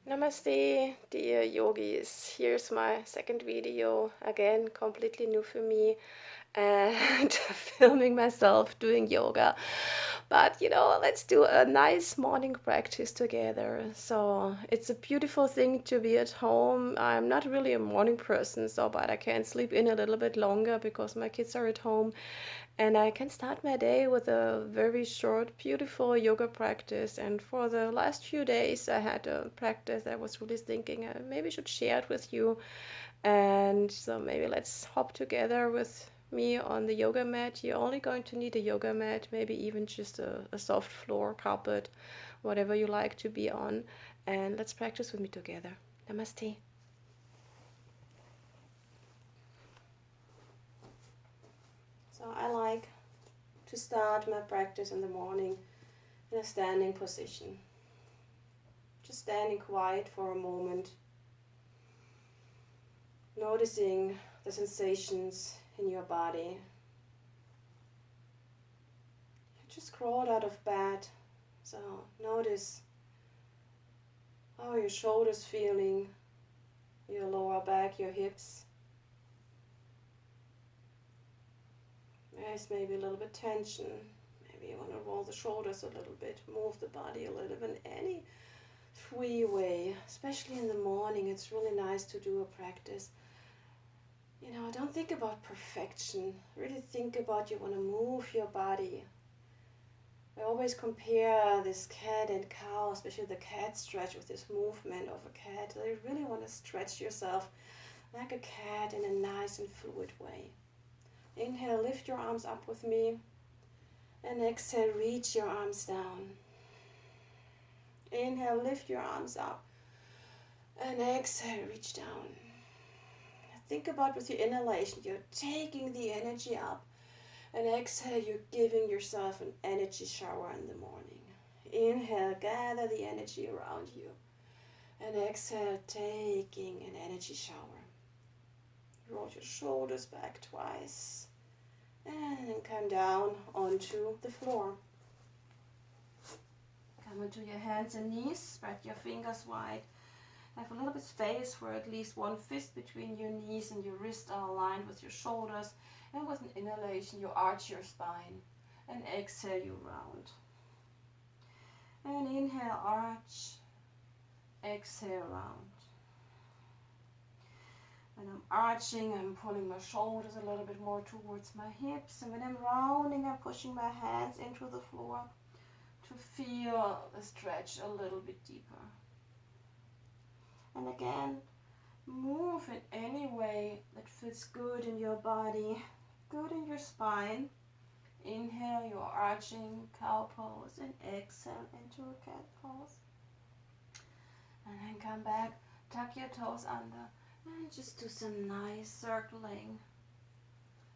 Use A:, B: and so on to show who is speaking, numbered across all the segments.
A: Namaste, dear yogis. Here's my second video, again completely new for me, and filming myself doing yoga. But let's do a nice morning practice together. So it's a beautiful thing to be at home. I'm not really a morning person, but I can sleep in a little bit longer because my kids are at home. And I can start my day with a very short, beautiful yoga practice. And for the last few days, I had a practice I was really thinking I maybe should share it with you. And so maybe let's hop together with me on the yoga mat. You're only going to need a yoga mat, maybe even just a soft floor, carpet, whatever you like to be on. And let's practice with me together. Namaste. So I like to start my practice in the morning in a standing position. Just standing quiet for a moment, noticing the sensations in your body. You just crawled out of bed, so notice how your shoulders feeling, your lower back, your hips. There's maybe a little bit tension. Maybe you want to roll the shoulders a little bit, move the body a little bit in any free way. Especially in the morning, it's really nice to do a practice. Don't think about perfection. Really think about you want to move your body. I always compare this cat and cow, especially the cat stretch with this movement of a cat. So you really want to stretch yourself like a cat in a nice and fluid way. Inhale, lift your arms up with me. And exhale, reach your arms down. Inhale, lift your arms up. And exhale, reach down. Think about with your inhalation, you're taking the energy up. And exhale, you're giving yourself an energy shower in the morning. Inhale, gather the energy around you. And exhale, taking an energy shower. Roll your shoulders back twice. And then come down onto the floor. Come onto your hands and knees. Spread your fingers wide. Have a little bit space for at least one fist between your knees, and your wrists are aligned with your shoulders. And with an inhalation, you arch your spine. And exhale, you round. And inhale, arch. Exhale, round. When I'm arching, I'm pulling my shoulders a little bit more towards my hips. And when I'm rounding, I'm pushing my hands into the floor to feel the stretch a little bit deeper. And again, move in any way that feels good in your body, good in your spine. Inhale, you're arching, cow pose, and exhale into a cat pose. And then come back, tuck your toes under, and just do some nice circling.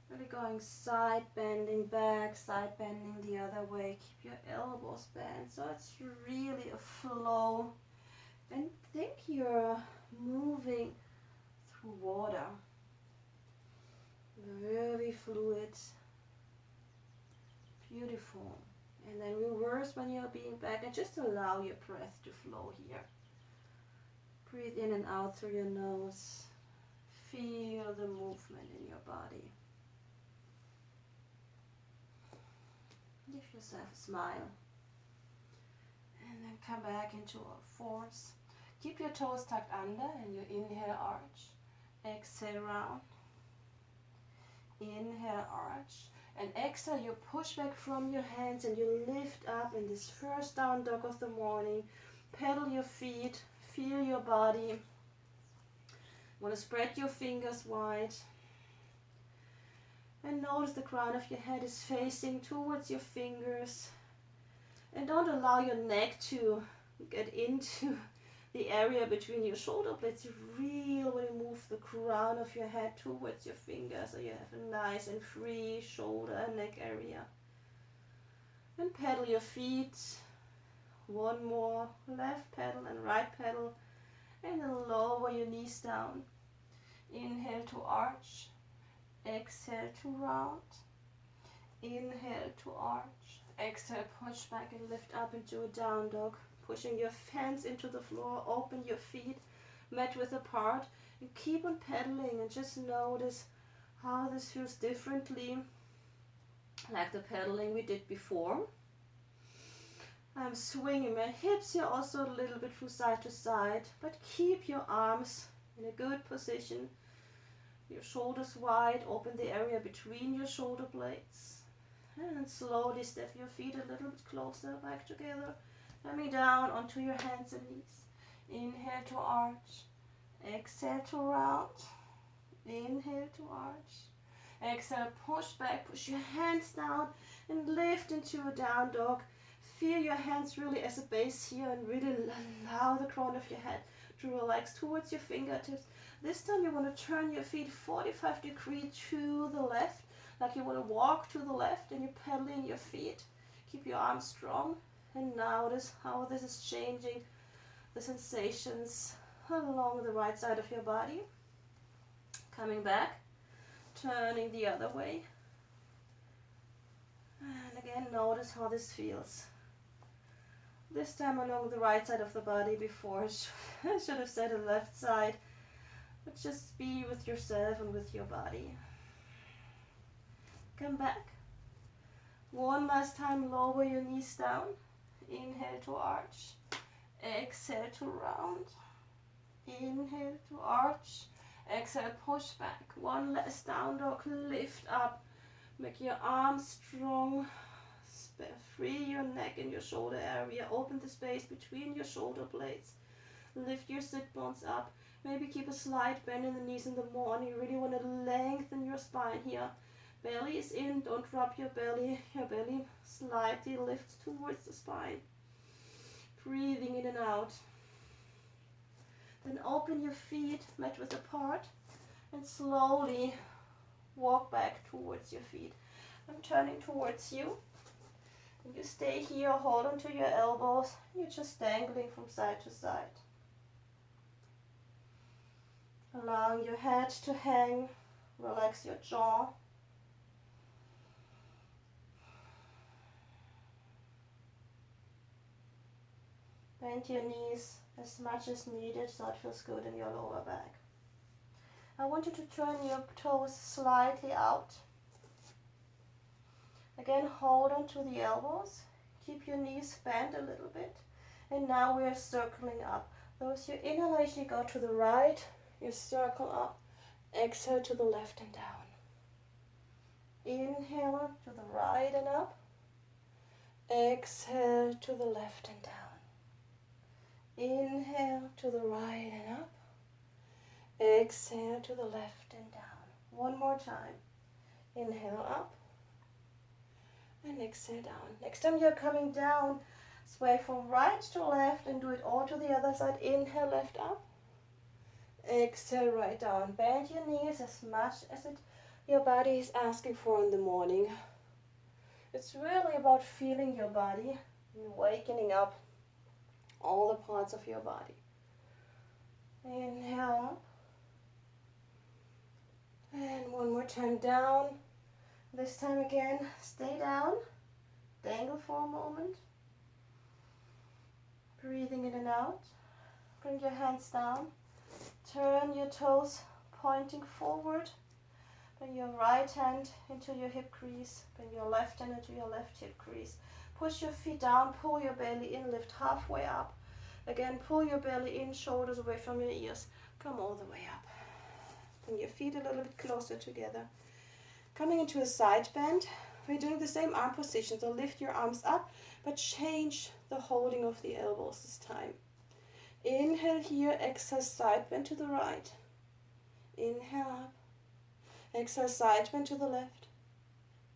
A: Really going side bending back, side bending the other way. Keep your elbows bent, so it's really a flow. And think you're moving through water. Very fluid. Beautiful. And then reverse when you're being back, and just allow your breath to flow here. Breathe in and out through your nose. Feel the movement in your body. Give yourself a smile. And then come back into a force. Keep your toes tucked under, and you inhale, arch. Exhale, round. Inhale, arch. And exhale, you push back from your hands and you lift up in this first down dog of the morning. Pedal your feet. Feel your body. You want to spread your fingers wide. And notice the crown of your head is facing towards your fingers. And don't allow your neck to get into the area between your shoulder blades. You really want to move the crown of your head towards your fingers, so you have a nice and free shoulder and neck area. And pedal your feet. One more, left pedal and right pedal. And then lower your knees down. Inhale to arch. Exhale to round. Inhale to arch. Exhale, push back and lift up into a down dog. pushing your hands into the floor, open your feet, mat width apart, and keep on pedaling and just notice how this feels differently, like the pedaling we did before. I'm swinging my hips here also a little bit from side to side, but keep your arms in a good position. Your shoulders wide, open the area between your shoulder blades. And slowly step your feet a little bit closer back together. Coming down onto your hands and knees. Inhale to arch. Exhale to round. Inhale to arch. Exhale, push back, push your hands down and lift into a down dog. Feel your hands really as a base here and really allow the crown of your head to relax towards your fingertips. This time you want to turn your feet 45 degrees to the left, like you want to walk to the left and you're pedaling your feet. Keep your arms strong and notice how this is changing the sensations along the right side of your body. Coming back, turning the other way. And again, notice how this feels. This time along the right side of the body. Before I should have said the left side. But just be with yourself and with your body. Come back. One last time, lower your knees down. Inhale to arch. Exhale to round. Inhale to arch. Exhale, push back. One last down dog, lift up. Make your arms strong. Free your neck and your shoulder area. Open the space between your shoulder blades. Lift your sit bones up. Maybe keep a slight bend in the knees in the morning. You really want to lengthen your spine here. Belly is in. Don't drop your belly. Your belly slightly lifts towards the spine. Breathing in and out. Then open your feet, mat width apart, and slowly walk back towards your feet. I'm turning towards you. And you stay here, hold onto your elbows. You're just dangling from side to side. Allowing your head to hang. Relax your jaw. Bend your knees as much as needed so it feels good in your lower back. I want you to turn your toes slightly out. Again, hold on to the elbows. Keep your knees bent a little bit. And now we are circling up. Those your inhalation, you go to the right, you circle up. Exhale to the left and down. Inhale to the right and up. Exhale to the left and down. Inhale to the right and up. Exhale to the left and down. One more time. Inhale up. And exhale down. Next time you're coming down, sway from right to left and do it all to the other side. Inhale, left up. Exhale, right down. Bend your knees as much as your body is asking for in the morning. It's really about feeling your body and wakening up all the parts of your body. Inhale up. And one more time down. This time again, stay down. Dangle for a moment. Breathing in and out. Bring your hands down. Turn your toes pointing forward. Bring your right hand into your hip crease. Bring your left hand into your left hip crease. Push your feet down, pull your belly in, lift halfway up. Again, pull your belly in, shoulders away from your ears. Come all the way up. Bring your feet a little bit closer together. Coming into a side bend, we're doing the same arm position. So lift your arms up, but change the holding of the elbows this time. Inhale here, exhale, side bend to the right. Inhale up. Exhale, side bend to the left.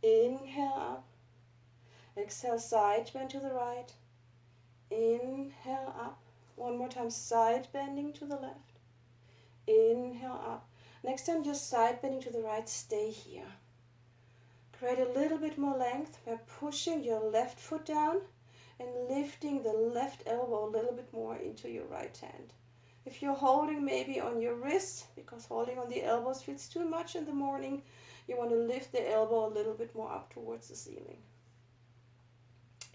A: Inhale up. Exhale, side bend to the right. Inhale up. One more time, side bending to the left. Inhale up. Next time, just side bending to the right, stay here. Create a little bit more length by pushing your left foot down and lifting the left elbow a little bit more into your right hand. If you're holding maybe on your wrist, because holding on the elbows feels too much in the morning, you want to lift the elbow a little bit more up towards the ceiling.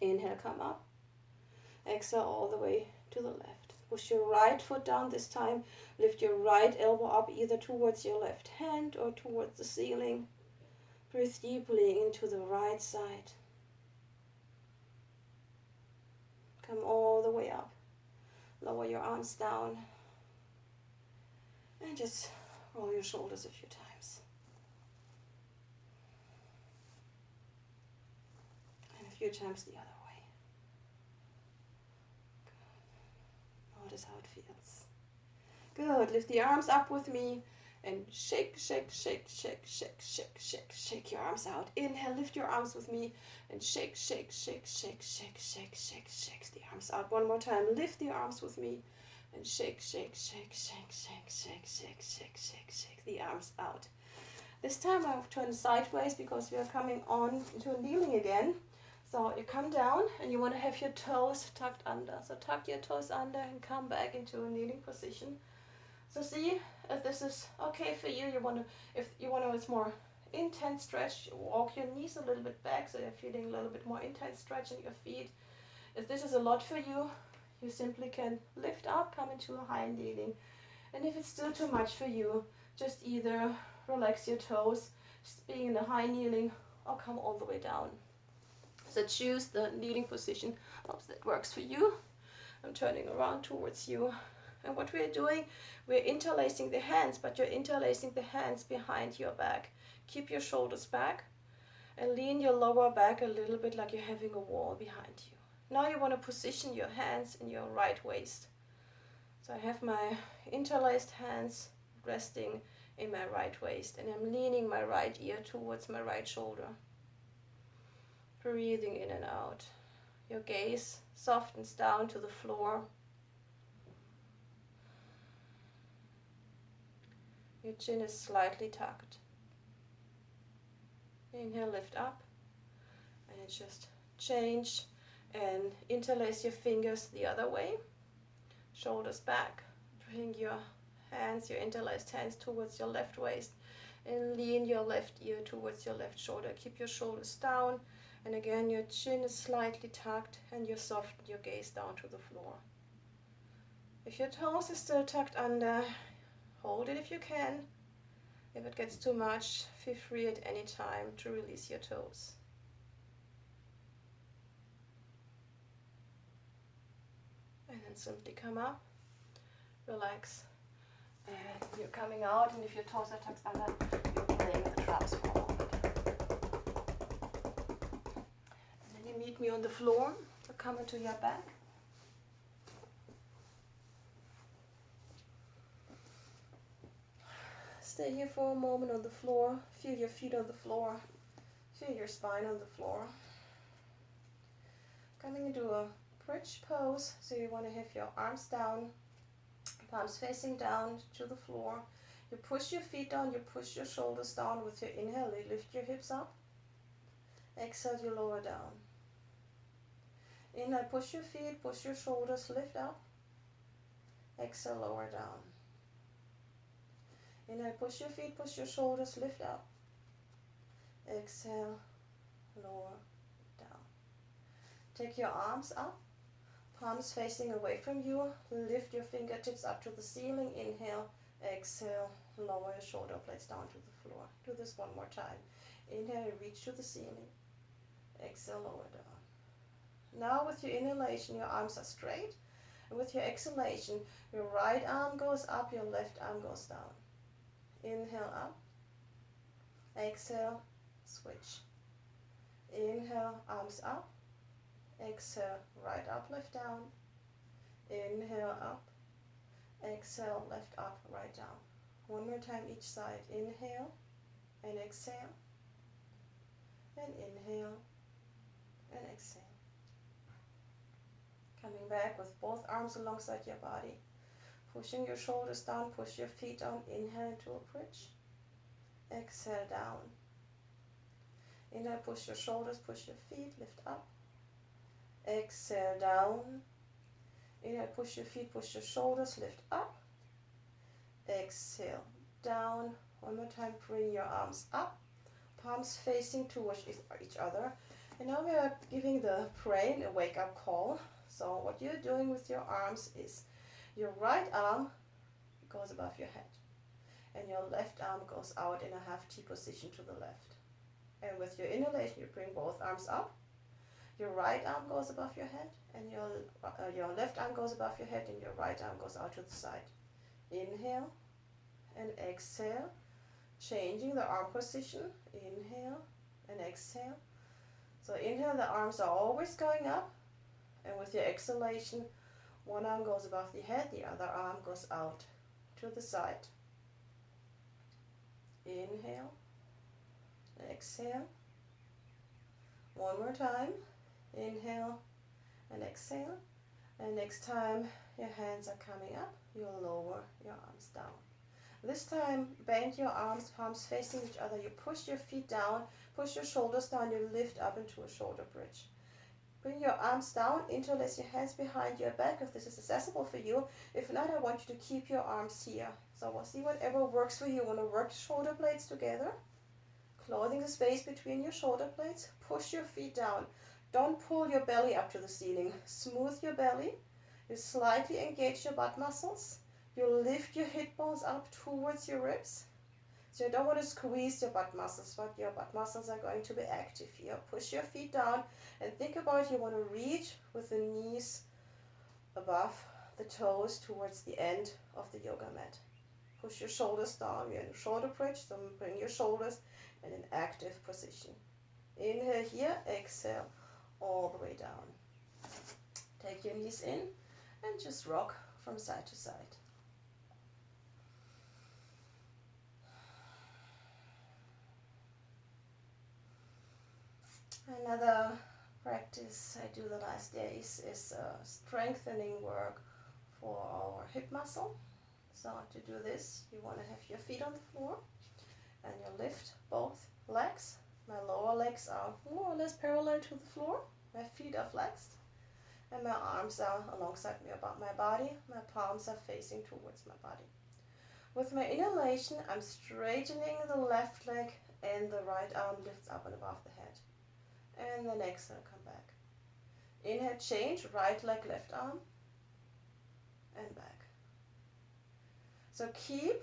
A: Inhale, come up. Exhale all the way to the left. Push your right foot down this time. Lift your right elbow up either towards your left hand or towards the ceiling. Breathe deeply into the right side. Come all the way up. Lower your arms down. And just roll your shoulders a few times. And a few times the other way. Good. Notice how it feels. Good. Lift the arms up with me and shake, shake, shake, shake, shake, shake, shake, shake your arms out. Inhale, lift your arms with me and shake, shake, shake, shake, shake, shake, shake, shake the arms out. One more time. Lift the arms with me and shake, shake, shake, shake, shake, shake, shake, shake, shake, shake the arms out. This time I've turned sideways because we are coming on into kneeling again. So you come down and you want to have your toes tucked under. So tuck your toes under and come back into a kneeling position. So see if this is okay for you. If you want to, it's more intense stretch. Walk your knees a little bit back so you're feeling a little bit more intense stretch in your feet. If this is a lot for you, you simply can lift up, come into a high kneeling. And if it's still too much for you, just either relax your toes, being in a high kneeling, or come all the way down. So choose the kneeling position. Hope that works for you. I'm turning around towards you. And what we're doing, we're interlacing the hands, but you're interlacing the hands behind your back. Keep your shoulders back and lean your lower back a little bit like you're having a wall behind you. Now you want to position your hands in your right waist. So I have my interlaced hands resting in my right waist and I'm leaning my right ear towards my right shoulder. Breathing in and out. Your gaze softens down to the floor. Your chin is slightly tucked. Inhale, lift up, and just change and interlace your fingers the other way. Shoulders back. Bring your hands, your interlaced hands towards your left waist and lean your left ear towards your left shoulder. Keep your shoulders down, and again your chin is slightly tucked and you soften your gaze down to the floor. If your toes are still tucked under, hold it if you can. If it gets too much, feel free at any time to release your toes. And then simply come up, relax, and you're coming out, and if your toes are tucked under, you're playing with the drums for a moment. And then you meet me on the floor, so come into your back. Stay here for a moment on the floor. Feel your feet on the floor. Feel your spine on the floor. Coming into a bridge pose. So you want to have your arms down, palms facing down to the floor. You push your feet down, you push your shoulders down with your inhale. You lift your hips up. Exhale, you lower down. Inhale, push your feet, push your shoulders, lift up. Exhale, lower down. Inhale, push your feet, push your shoulders, lift up. Exhale, lower down. Take your arms up, palms facing away from you. Lift your fingertips up to the ceiling. Inhale, exhale, lower your shoulder blades down to the floor. Do this one more time. Inhale, reach to the ceiling. Exhale, lower down. Now with your inhalation, your arms are straight. And with your exhalation, your right arm goes up, your left arm goes down. Inhale up, exhale, switch. Inhale, arms up, exhale, right up, left down. Inhale up, exhale, left up, right down. One more time each side. Inhale and exhale, and inhale and exhale. Coming back with both arms alongside your body. Pushing your shoulders down, push your feet down, inhale into a bridge. Exhale down. Inhale, push your shoulders, push your feet, lift up. Exhale down. Inhale, push your feet, push your shoulders, lift up. Exhale down. One more time, bring your arms up. Palms facing towards each other. And now we are giving the brain a wake-up call. So what you're doing with your arms is your right arm goes above your head and your left arm goes out in a half T position to the left. And with your inhalation, you bring both arms up. Your right arm goes above your head and your left arm goes above your head and your right arm goes out to the side. Inhale and exhale, changing the arm position. Inhale and exhale. So inhale, the arms are always going up, and with your exhalation, one arm goes above the head, the other arm goes out to the side. Inhale, exhale. One more time. Inhale and exhale. And next time your hands are coming up, you'll lower your arms down. This time, bend your arms, palms facing each other. You push your feet down, push your shoulders down, you lift up into a shoulder bridge. Bring your arms down, interlace your hands behind your back if this is accessible for you. If not, I want you to keep your arms here. So we'll see whatever works for you. You want to work shoulder blades together, closing the space between your shoulder blades. Push your feet down. Don't pull your belly up to the ceiling. Smooth your belly. You slightly engage your butt muscles. You lift your hip bones up towards your ribs. So you don't want to squeeze your butt muscles, but your butt muscles are going to be active here. Push your feet down and think about you want to reach with the knees above the toes towards the end of the yoga mat. Push your shoulders down. You're in a shoulder bridge, so bring your shoulders in an active position. Inhale here, exhale all the way down. Take your knees in and just rock from side to side. Another practice I do the last days is strengthening work for our hip muscle. So to do this, you want to have your feet on the floor and you lift both legs. My lower legs are more or less parallel to the floor. My feet are flexed and my arms are alongside me about my body. My palms are facing towards my body. With my inhalation, I'm straightening the left leg and the right arm lifts up and above the head. And then exhale, come back. Inhale, change, right leg, left arm, and back. So keep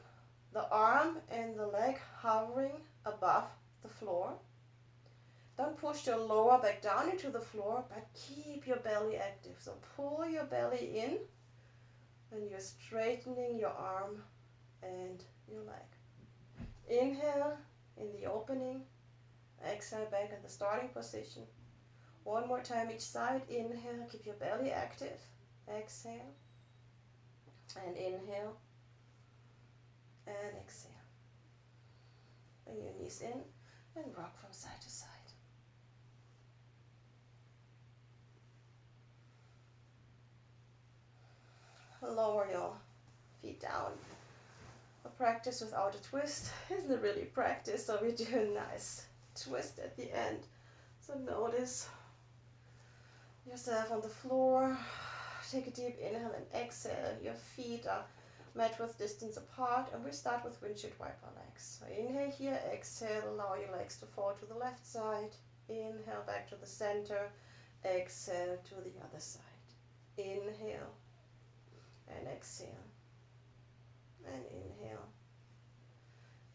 A: the arm and the leg hovering above the floor. Don't push your lower back down into the floor, but keep your belly active. So pull your belly in, and you're straightening your arm and your leg. Inhale in the opening. Exhale back in the starting position. One more time each side. Inhale, keep your belly active. Exhale. And inhale. And exhale. Bring your knees in and rock from side to side. Lower your feet down. A practice without a twist isn't really practice, so we do a nice twist at the end. So notice yourself on the floor. Take a deep inhale and exhale. Your feet are mat width distance apart, and we start with windshield wiper legs. So inhale here, exhale, allow your legs to fall to the left side. Inhale back to the center, exhale to the other side. Inhale and exhale, and inhale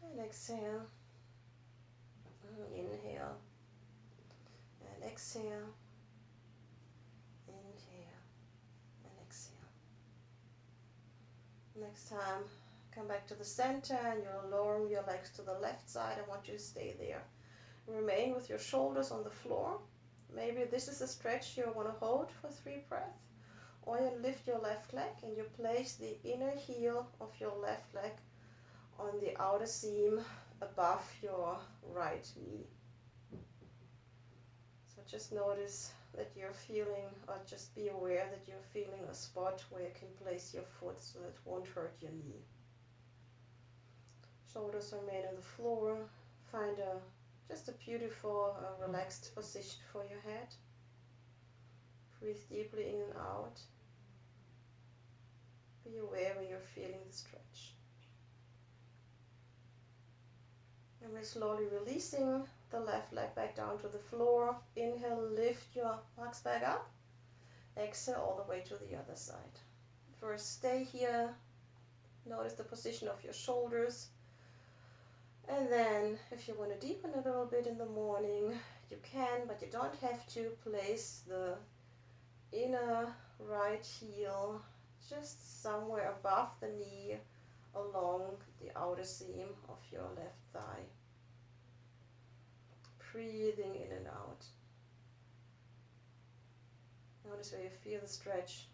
A: and exhale. Inhale and exhale, inhale and exhale. Next time, come back to the center and you'll lower your legs to the left side. I want you to stay there. Remain with your shoulders on the floor. Maybe this is a stretch you want to hold for 3 breaths. Or you lift your left leg and you place the inner heel of your left leg on the outer seam above your right knee. So just notice that you're feeling, or just be aware that you're feeling a spot where you can place your foot so that it won't hurt your knee. Shoulders are made on the floor. Find just a beautiful, relaxed position for your head. Breathe deeply in and out. Be aware when you're feeling the stretch. And we're slowly releasing the left leg back down to the floor. Inhale, lift your legs back up. Exhale all the way to the other side. First, stay here. Notice the position of your shoulders. And then, if you want to deepen a little bit in the morning, you can, but you don't have to. Place the inner right heel just somewhere above the knee, along the outer seam of your left thigh. Breathing in and out. Notice where you feel the stretch.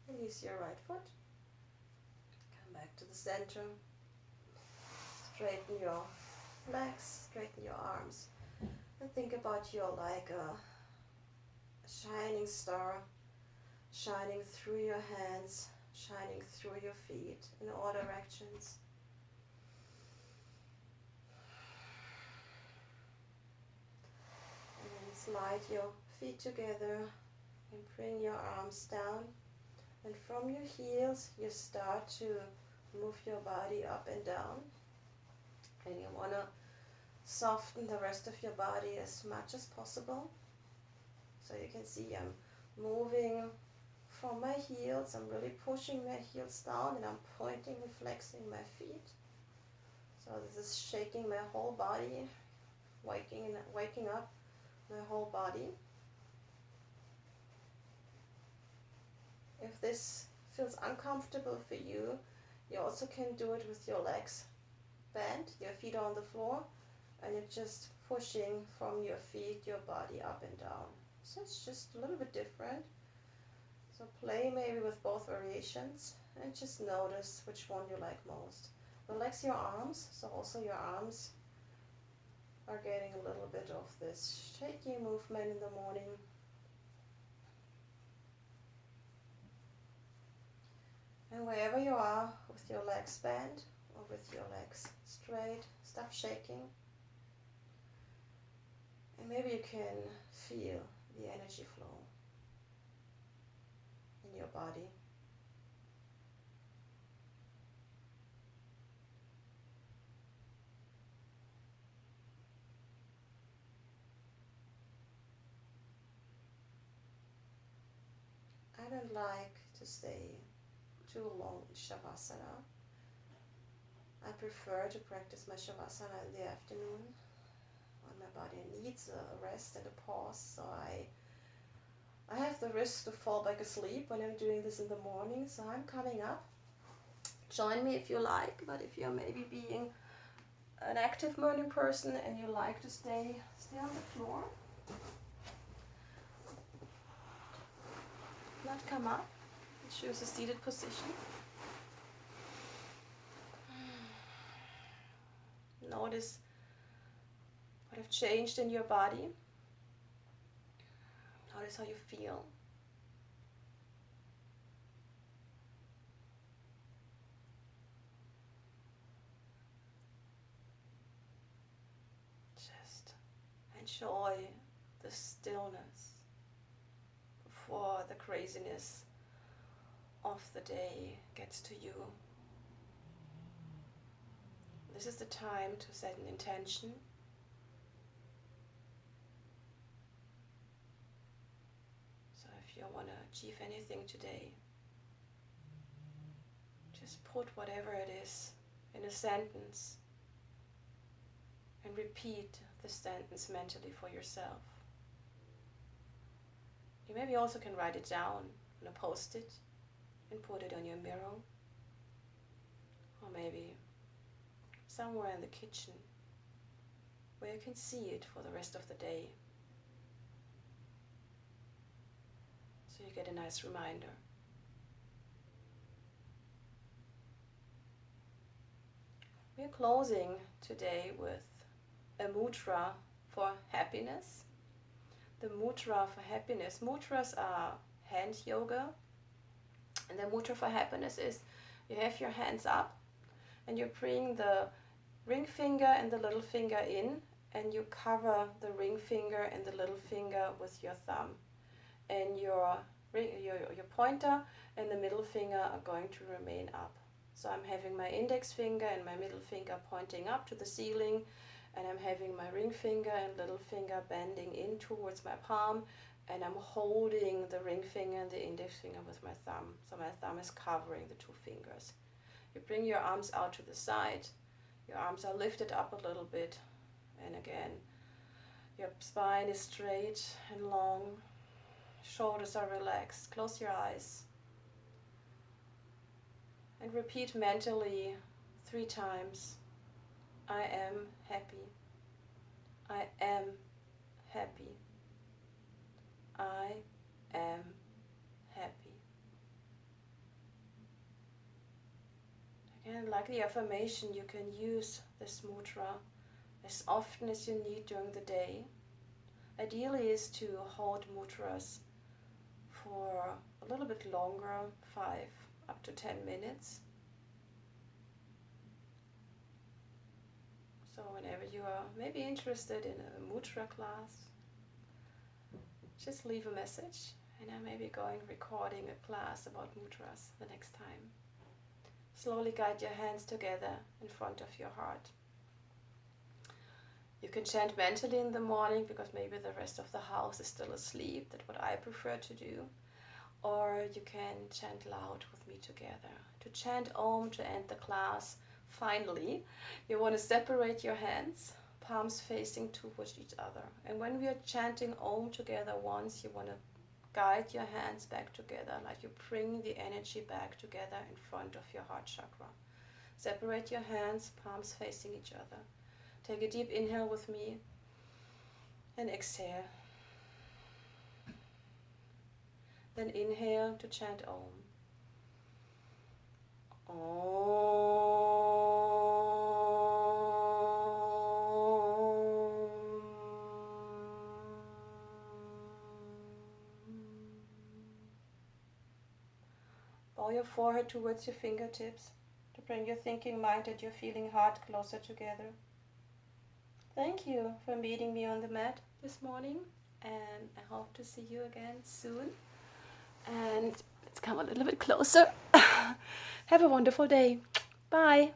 A: Release your right foot. Come back to the center. Straighten your legs, straighten your arms. And think about you like a shining star, shining through your hands, shining through your feet in all directions. And then slide your feet together and bring your arms down. And from your heels, you start to move your body up and down. And you want to soften the rest of your body as much as possible. So you can see I'm moving from my heels. I'm really pushing my heels down, and I'm pointing and flexing my feet. So this is shaking my whole body, waking up my whole body. If this feels uncomfortable for you, you also can do it with your legs bent, your feet on the floor, and you're just pushing from your feet, your body up and down. So it's just a little bit different. So play maybe with both variations and just notice which one you like most. Relax your arms, so also your arms are getting a little bit of this shaky movement in the morning. And wherever you are, with your legs bent or with your legs straight, stop shaking. And maybe you can feel the energy flow in your body. I don't like to stay too long in Shavasana. I prefer to practice my Shavasana in the afternoon when my body needs a rest and a pause. So I have the risk to fall back asleep when I'm doing this in the morning. So I'm coming up. Join me if you like, but if you're maybe being an active morning person and you like to stay on the floor, not come up. Choose a seated position. Notice what have changed in your body. Notice how you feel. Just enjoy the stillness before the craziness of the day gets to you. This is the time to set an intention. So if you want to achieve anything today, just put whatever it is in a sentence and repeat the sentence mentally for yourself. You maybe also can write it down on a post-it and put it on your mirror, or maybe somewhere in the kitchen where you can see it for the rest of the day, so you get a nice reminder. We're closing today with a mudra for happiness. The mudra for happiness. Mudras are hand yoga. And the mudra for happiness is you have your hands up and you bring the ring finger and the little finger in, and you cover the ring finger and the little finger with your thumb. and your pointer and the middle finger are going to remain up. So I'm having my index finger and my middle finger pointing up to the ceiling, and I'm having my ring finger and little finger bending in towards my palm, and I'm holding the ring finger and the index finger with my thumb. So my thumb is covering the two fingers. You bring your arms out to the side. Your arms are lifted up a little bit. And again, your spine is straight and long. Shoulders are relaxed. Close your eyes. And repeat mentally 3 times. I am happy. I am happy. I am happy. Again, like the affirmation, you can use this mudra as often as you need during the day. Ideally is to hold mudras for a little bit longer, 5 up to 10 minutes. So whenever you are maybe interested in a mudra class, just leave a message, and I may be recording a class about mudras the next time. Slowly guide your hands together in front of your heart. You can chant mentally in the morning because maybe the rest of the house is still asleep. That's what I prefer to do. Or you can chant loud with me together. To chant Om to end the class, finally, you want to separate your hands, palms facing towards each other. And when we are chanting Om together once, you want to guide your hands back together, like you bring the energy back together in front of your heart chakra. Separate your hands, palms facing each other. Take a deep inhale with me and exhale. Then inhale to chant Om. Om. Bow your forehead towards your fingertips to bring your thinking mind and your feeling heart closer together. Thank you for meeting me on the mat this morning, and I hope to see you again soon. And let's come a little bit closer. Have a wonderful day. Bye.